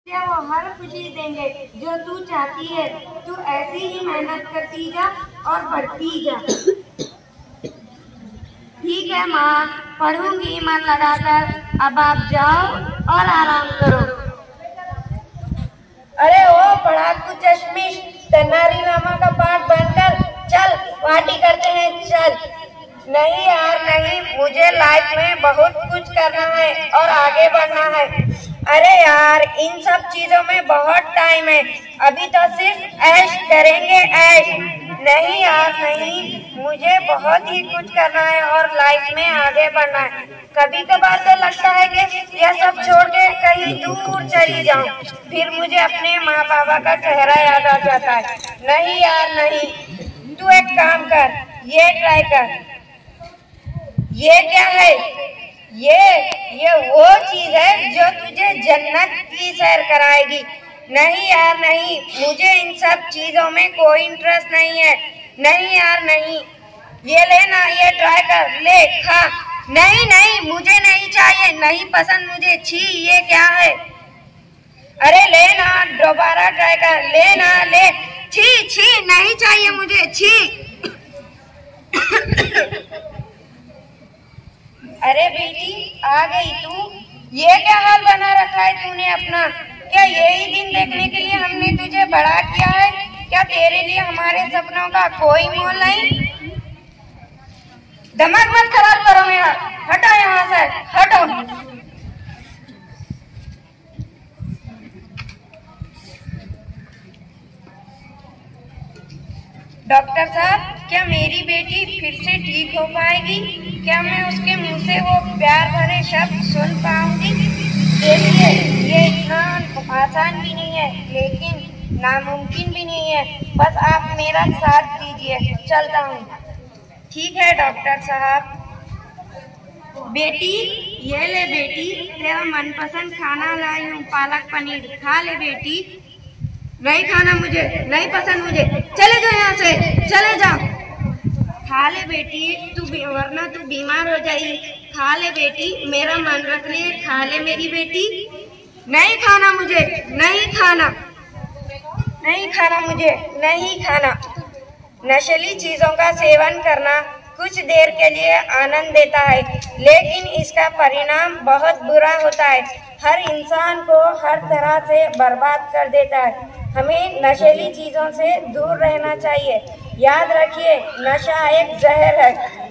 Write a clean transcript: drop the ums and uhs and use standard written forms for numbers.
तुझे वो हर खुशी देंगे जो तू चाहती है। तू ऐसी ही मेहनत करती जा और बढ़ती जा। ठीक है माँ, पढ़ूंगी मन लगाकर। अब आप जाओ और आराम करो। अरे ओ पढ़ाकू चश्मिश, तन्नारी रामा का पाठ बनकर चल पार्टी करते हैं चल। नहीं यार नहीं, मुझे लाइफ में बहुत कुछ करना है और आगे बढ़ना है। अरे यार इन सब चीजों में बहुत टाइम है, अभी तो सिर्फ ऐश करेंगे ऐश। नहीं यार नहीं, मुझे बहुत ही कुछ करना है और लाइफ में आगे बढ़ना है। कभी कभार तो लगता है कि यह सब छोड़ के कहीं दूर चली जाऊं, फिर मुझे अपने माँ बाबा का चेहरा याद आ जाता है। नहीं यार नहीं, तू एक काम कर, ये ट्राई कर। ये क्या है? ये वो चीज है जो तुझे जन्नत की सैर कराएगी। नहीं यार नहीं, मुझे इन सब चीजों में कोई इंटरेस्ट नहीं है। नहीं यार नहीं, ये ले ना, ये ट्राई कर, ले खा। नहीं नहीं, मुझे नहीं चाहिए, नहीं पसंद मुझे, छी ये क्या है? अरे ले ना, दोबारा ट्राई कर, ले ना ले। छी छी, नहीं चाहिए मुझे, छी। अरे बेटी आ गई तू, ये क्या हाल बना रखा है तूने अपना? क्या यही दिन देखने के लिए हमने तुझे बड़ा किया है? क्या तेरे लिए हमारे सपनों का कोई मोल नहीं? दिमाग मत खराब करो मेरा, हटो यहाँ से, हटो। डॉक्टर साहब, क्या मेरी बेटी फिर से ठीक हो पाएगी? क्या मैं उसके मुंह से वो प्यार भरे शब्द सुन पाऊंगी? देखिए ये इतना आसान भी नहीं है, लेकिन नामुमकिन भी नहीं है। बस आप मेरा साथ दीजिए, चलता हूँ। ठीक है डॉक्टर साहब। बेटी ये ले बेटी, तेरा मनपसंद खाना लाई हूँ, पालक पनीर, खा ले बेटी। नहीं खाना मुझे, नहीं पसंद मुझे, चले जाओ यहाँ से, चले जाओ। खा ले बेटी, तू वरना तू बीमार हो जाएगी। खा ले बेटी, मेरा मन रख ले, खा ले मेरी बेटी। नहीं खाना मुझे, नहीं खाना, नहीं खाना मुझे, नहीं खाना। नशीली चीजों का सेवन करना कुछ देर के लिए आनंद देता है, लेकिन इसका परिणाम बहुत बुरा होता है। हर इंसान को हर तरह से बर्बाद कर देता है। हमें नशीली चीजों से दूर रहना चाहिए। याद रखिए, नशा एक जहर है।